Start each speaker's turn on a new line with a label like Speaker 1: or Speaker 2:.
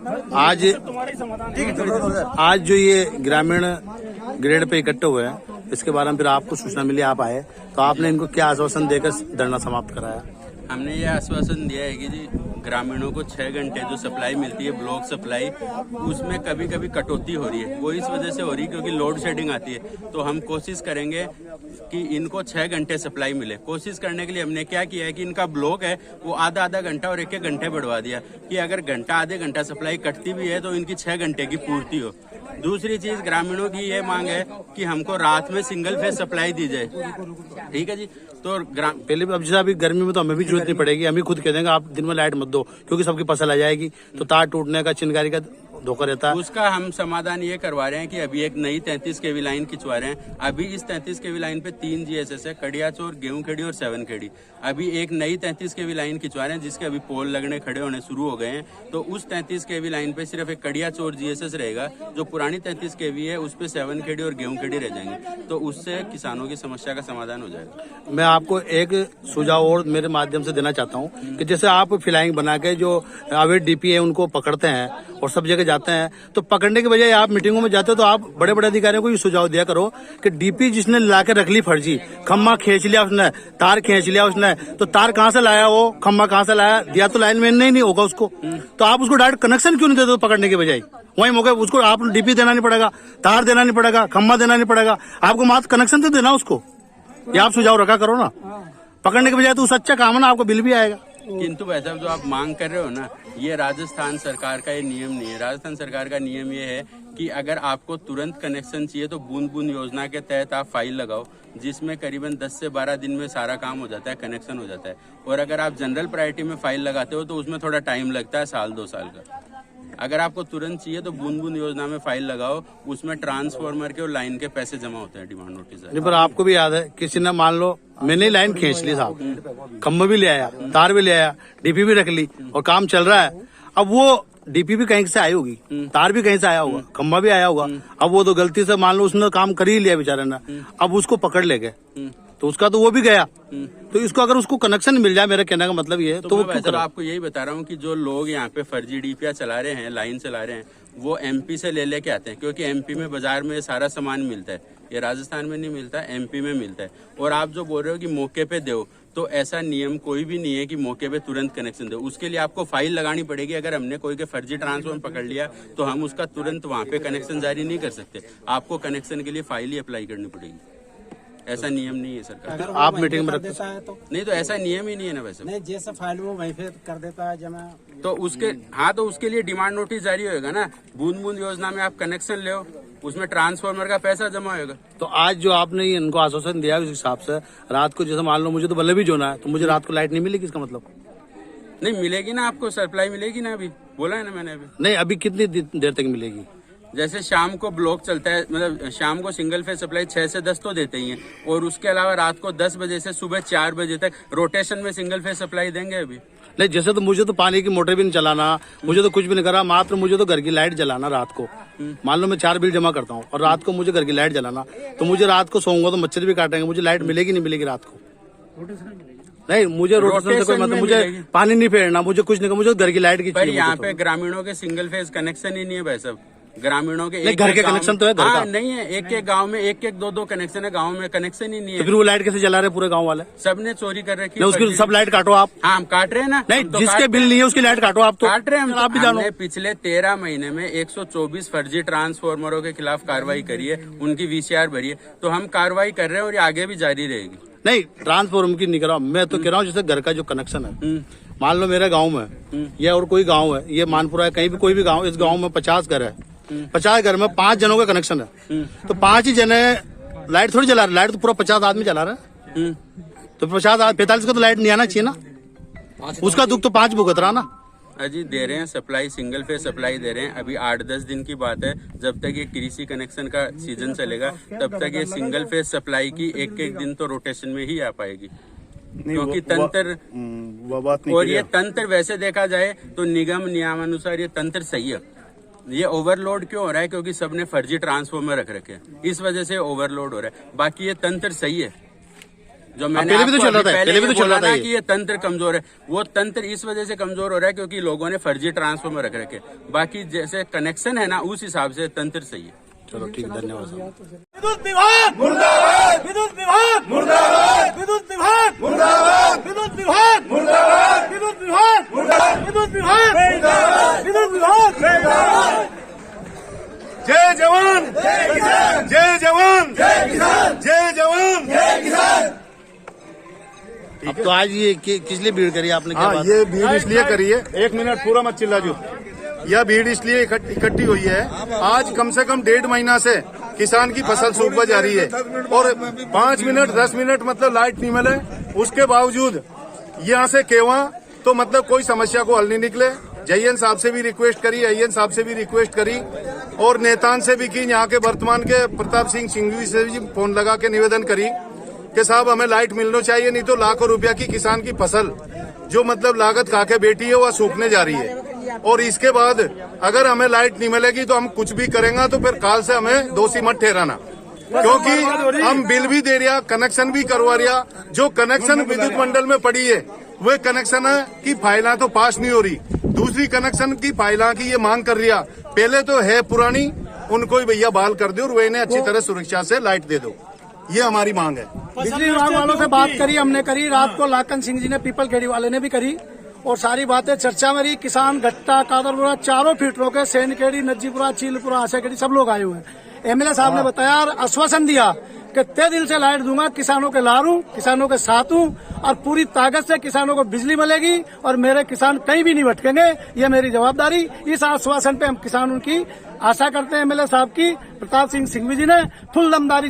Speaker 1: आज जो ये ग्रामीण ग्रेड पे इकट्ठे हुए हैं, इसके बारे में फिर आपको सूचना मिली, आप आए तो आपने इनको क्या आश्वासन देकर धरना समाप्त कराया?
Speaker 2: हमने ये आश्वासन दिया है कि जी ग्रामीणों को 6 घंटे जो सप्लाई मिलती है ब्लॉक सप्लाई, उसमें कभी कभी कटौती हो रही है। वो इस वजह से हो रही है क्योंकि लोड शेडिंग आती है। तो हम कोशिश करेंगे कि इनको 6 घंटे सप्लाई मिले। कोशिश करने के लिए हमने क्या किया है कि इनका ब्लॉक है वो आधा घंटा और 1 घंटे बढ़वा दिया कि अगर आधे घंटा सप्लाई कटती भी है तो इनकी 6 घंटे की पूर्ति हो। दूसरी चीज ग्रामीणों की ये मांग है कि हमको रात में सिंगल फेज सप्लाई दी जाए। ठीक है जी। तो
Speaker 1: पहले अब जैसा अभी गर्मी में तो हमें भी जरूरत नहीं पड़ेगी, हम ही खुद कह देंगे आप दिन में लाइट मत दो क्योंकि सबकी फसल आ जाएगी, तो तार टूटने का चिनगारी का धोखा रहता है।
Speaker 2: उसका हम समाधान ये करवा रहे हैं कि अभी एक नई 33 केवी लाइन खिंचवा रहे हैं। अभी इस 33 केवी लाइन पे 3 GSS है, कड़ियाचोर, गेहूं खेड़ी और 7 खेड़ी। अभी एक नई 33 केवी लाइन खिंचवा रहे हैं जिसके अभी पोल लगने खड़े होने शुरू हो गए हैं। तो उस 33 केवी लाइन पे सिर्फ एक कड़ियाचोर GSS रहेगा। जो पुरानी 33 केवी है उस पे 7 खेड़ी और गेहूं खेड़ी रह जाएंगे। तो उससे किसानों की समस्या का समाधान हो जाएगा।
Speaker 1: मैं आपको एक सुझाव और मेरे माध्यम से देना चाहता हूँ कि जैसे आप फिलाइंग बना के जो अवैध DP है उनको पकड़ते हैं और सब जगह जाते हैं, तो पकड़ने के बजाय आप मीटिंगों में जाते हो तो आप बड़े बड़े अधिकारियों को ये सुझाव दिया करो कि DP जिसने ला के रख ली फर्जी, खम्मा खींच लिया उसने, तार खींच लिया उसने, तो तार कहाँ से लाया वो, खम्मा कहाँ से लाया, दिया तो लाइन में नहीं होगा उसको, तो आप उसको डायरेक्ट कनेक्शन क्यों नहीं देते पकड़ने के बजाय? वही मौके उसको आप DP देना नहीं पड़ेगा, तार देना नहीं पड़ेगा, खम्मा देना नहीं पड़ेगा, आपको मात्र कनेक्शन तो देना उसको। ये आप सुझाव रखा करो ना, पकड़ने के बजाय तो सच्चा काम है ना, आपको बिल भी आएगा।
Speaker 2: किंतु वैसा जो आप मांग कर रहे हो ना, ये राजस्थान सरकार का ये नियम नहीं है। राजस्थान सरकार का नियम ये है कि अगर आपको तुरंत कनेक्शन चाहिए तो बूंद बूंद योजना के तहत आप फाइल लगाओ, जिसमें करीबन 10 से 12 दिन में सारा काम हो जाता है, कनेक्शन हो जाता है। और अगर आप जनरल प्रायोरिटी में फाइल लगाते हो तो उसमें थोड़ा टाइम लगता है, 1-2 साल का। अगर आपको तुरंत चाहिए तो बूंद बूंद योजना में फाइल लगाओ, उसमें ट्रांसफार्मर के और लाइन के पैसे जमा होते हैं, डिमांड नोटिस।
Speaker 1: पर आपको भी याद है किसी ने मान लो मैंने लाइन खींच ली साहब, खम्भा भी ले आया, तार भी ले आया, DP भी रख ली और काम चल रहा है। अब वो DP भी कहीं से आई होगी, तार भी कहीं से आया होगा, खम्भा भी आया होगा। अब वो तो गलती से मान लो उसने काम कर ही लिया बेचारे ने, अब उसको पकड़ ले गए तो उसका तो वो भी गया। तो इसको अगर उसको कनेक्शन मिल जाए, मेरा कहने का मतलब ये है तो वो क्यों?
Speaker 2: आपको यही बता रहा हूँ कि जो लोग यहाँ पे फर्जी DP चला रहे हैं, लाइन चला रहे हैं, वो MP से ले लेके आते हैं, क्योंकि MP में बाजार में सारा सामान मिलता है। ये राजस्थान में नहीं मिलता, MP में मिलता है। और आप जो बोल रहे हो कि मौके पे दो, तो ऐसा नियम कोई भी नहीं है कि मौके पे तुरंत कनेक्शन दो। उसके लिए आपको फाइल लगानी पड़ेगी। अगर हमने कोई के फर्जी ट्रांसफॉर्मर पकड़ लिया तो हम उसका तुरंत वहाँ पे कनेक्शन जारी नहीं कर सकते। आपको कनेक्शन के लिए फाइल ही अप्लाई करनी पड़ेगी। ऐसा नियम नहीं है सरकार।
Speaker 1: अगर आप मीटिंग में रखते
Speaker 3: है तो
Speaker 2: नहीं, तो ऐसा नियम ही नहीं है ना वैसे।
Speaker 3: नहीं, जैसे फाइल वो वहीं पे कर देता है जमा,
Speaker 2: तो उसके तो उसके लिए डिमांड नोटिस जारी होगा ना। बूंद बूंद योजना में आप कनेक्शन ले, उसमें ट्रांसफार्मर का पैसा जमा होगा।
Speaker 1: तो आज जो आपने इनको आश्वासन दिया उस हिसाब से रात को जैसे मान लो मुझे तो बल्ले भी जोना है, तो मुझे रात को लाइट नहीं मिलेगी, इसका मतलब?
Speaker 2: नहीं मिलेगी ना, आपको सप्लाई मिलेगी ना। अभी बोला है ना मैंने। अभी
Speaker 1: नहीं, अभी कितनी देर तक मिलेगी?
Speaker 2: जैसे शाम को ब्लॉक चलता है, मतलब शाम को सिंगल फेज सप्लाई 6 से 10 तो देते ही हैं, और उसके अलावा रात को 10 बजे से सुबह 4 बजे तक रोटेशन में सिंगल फेज सप्लाई देंगे। अभी
Speaker 1: नहीं, जैसे तो मुझे तो पानी की मोटर भी नहीं चलाना, मुझे तो कुछ भी नहीं करा, मात्र मुझे तो घर की लाइट जलाना रात को। मान लो मैं 4 बिल जमा करता हूँ और रात को मुझे घर की लाइट जलाना, तो मुझे रात को सोऊंगा तो मच्छर भी काटेंगे, मुझे लाइट मिलेगी नहीं मिलेगी रात को? नहीं, मुझे रोटेशन से कोई मतलब, मुझे पानी नहीं फेरना, मुझे कुछ नहीं, मुझे घर की लाइट की चाहिए।
Speaker 2: यहाँ पे ग्रामीणों के सिंगल फेज कनेक्शन ही नहीं है भाई साहब। ग्रामीणों के
Speaker 1: घर के कनेक्शन तो है, घर का
Speaker 2: नहीं है। एक गांव में एक 2 कनेक्शन है, गांव में कनेक्शन ही नहीं है।
Speaker 1: तो फिर वो लाइट कैसे जला रहे पूरे गांव वाले?
Speaker 2: सबने चोरी कर रखी
Speaker 1: है। उसकी सब लाइट काटो आप।
Speaker 2: हाँ, हम काट रहे हैं ना।
Speaker 1: नहीं, जिसके बिल नहीं है उसकी लाइट काटो आप। तो
Speaker 2: काट रहे हैं
Speaker 1: आप भी जानो।
Speaker 2: पिछले 13 महीने में 124 फर्जी ट्रांसफार्मरों के खिलाफ कार्रवाई करी है, उनकी VCR भरी है। तो हम कार्रवाई कर रहे हैं और ये आगे भी जारी रहेगी।
Speaker 1: नहीं, ट्रांसफार्मर की नहीं कर रहा हूँ मैं, तो कह रहा हूँ जैसे घर का जो कनेक्शन है, मान लो मेरे गाँव में या और कोई गाँव है, ये मानपुरा है, कहीं भी कोई भी गाँव, इस गाँव में 50 घर है, 50 घर में 5 जनों का कनेक्शन है, तो 5 ही जने लाइट थोड़ी जला रहे, लाइट तो पूरा 50 आदमी जला रहे हैं। तो 45 को तो लाइट नहीं आना चाहिए ना, उसका दुख तो 5 भुगत रहा ना।
Speaker 2: अजी दे रहे हैं सप्लाई, सिंगल फेज सप्लाई दे रहे हैं। अभी 8-10 दिन की बात है, जब तक ये कृषि कनेक्शन का सीजन चलेगा तब तक ये सिंगल फेज सप्लाई की एक दिन तो रोटेशन में ही आ पाएगी, क्योंकि तंत्र और ये तंत्र वैसे देखा जाए तो निगम नियमानुसार ये तंत्र सही है। ये ओवरलोड क्यों हो रहा है? क्योंकि सबने फर्जी ट्रांसफार्मर रख रखे हैं, इस वजह से ओवरलोड हो रहा है। बाकी ये तंत्र सही है। जो मैंने
Speaker 1: पहले भी तो
Speaker 2: आपको
Speaker 1: चल रहा था,
Speaker 2: अभी
Speaker 1: पहले भी तो चल रहा
Speaker 2: बोला
Speaker 1: था
Speaker 2: ना
Speaker 1: ये।
Speaker 2: कि ये तंत्र कमजोर है, वो तंत्र इस वजह से कमजोर हो रहा है क्योंकि लोगों ने फर्जी ट्रांसफार्मर रख रखे। बाकी जैसे कनेक्शन है ना, उस हिसाब से तंत्र सही है।
Speaker 1: चलो ठीक, धन्यवाद साहब।
Speaker 4: विद्युत विभाग मुर्दाबाद, विद्युत विभाग मुर्दाबाद, विद्युत विभाग मुर्दाबाद, विद्युत विभाग मुर्दाबाद, विद्युत विभाग मुर्दाबाद, विद्युत विभाग मुर्दाबाद, विद्युत विभाग मुर्दाबाद।
Speaker 5: जय जवान जय किसान, जय जवान जय किसान, जय जवान जय किसान।
Speaker 1: अब तो आज ये किस लिए भीड़ करी आपने, क्या
Speaker 5: हाँ,
Speaker 1: बात?
Speaker 5: ये भीड़ इसलिए करी है, 1 मिनट पूरा मत चिल्ला जो। यह भीड़ इसलिए इकट्ठी हुई है, आज कम से कम 1.5 महीना से किसान की फसल सूखा जा रही है और 5 मिनट 10 मिनट मतलब लाइट नहीं मिले, उसके बावजूद यहाँ से केवा तो मतलब कोई समस्या को हल नहीं निकले। जयन साहब से भी रिक्वेस्ट करी, अय्यन साहब से भी रिक्वेस्ट करी और नेतान से भी की, यहाँ के वर्तमान के प्रताप सिंह सिंघवी से भी फोन लगा के निवेदन करी कि साहब हमें लाइट मिलना चाहिए, नहीं तो लाखों रुपया की किसान की फसल जो मतलब लागत खा के बेटी है वह सूखने जा रही है। और इसके बाद अगर हमें लाइट नहीं मिलेगी तो हम कुछ भी करेंगे तो फिर काल से हमें दोषी मत ठहराना, क्योंकि हम बिल भी दे रहा, कनेक्शन भी करवा रहा। जो कनेक्शन विद्युत मंडल में पड़ी है वे कनेक्शन की फाइलें तो पास नहीं हो रही, दूसरी कनेक्शन की फाइलें की ये मांग कर रहा। पहले तो है पुरानी, उनको ही भैया बहाल कर दो और वे इन्हें अच्छी तरह सुरक्षा से लाइट दे दो, ये हमारी मांग है।
Speaker 3: बिजली विभाग वालों से बात करी, हमने करी, रात को लाखन सिंह जी ने, पीपल खेड़ी वाले ने भी करी और सारी बातें चर्चा में रही। किसान घट्टा कादरपुरा चारों फील्डों के सैनखेड़ी, नज्जीपुरा, चीलपुरा, आशाखेड़ी सब लोग आए हुए हैं। एमएलए साहब ने बताया और आश्वासन दिया कि तय दिल से लाइट दूंगा, किसानों के लारूं, किसानों के साथ हूं और पूरी ताकत से किसानों को बिजली मिलेगी और मेरे किसान कहीं भी नहीं भटकेंगे, ये मेरी जवाबदारी। इस आश्वासन पे हम किसानों की आशा करते हैं। एमएलए साहब की, प्रताप सिंह सिंघवी जी ने फुल दमदारी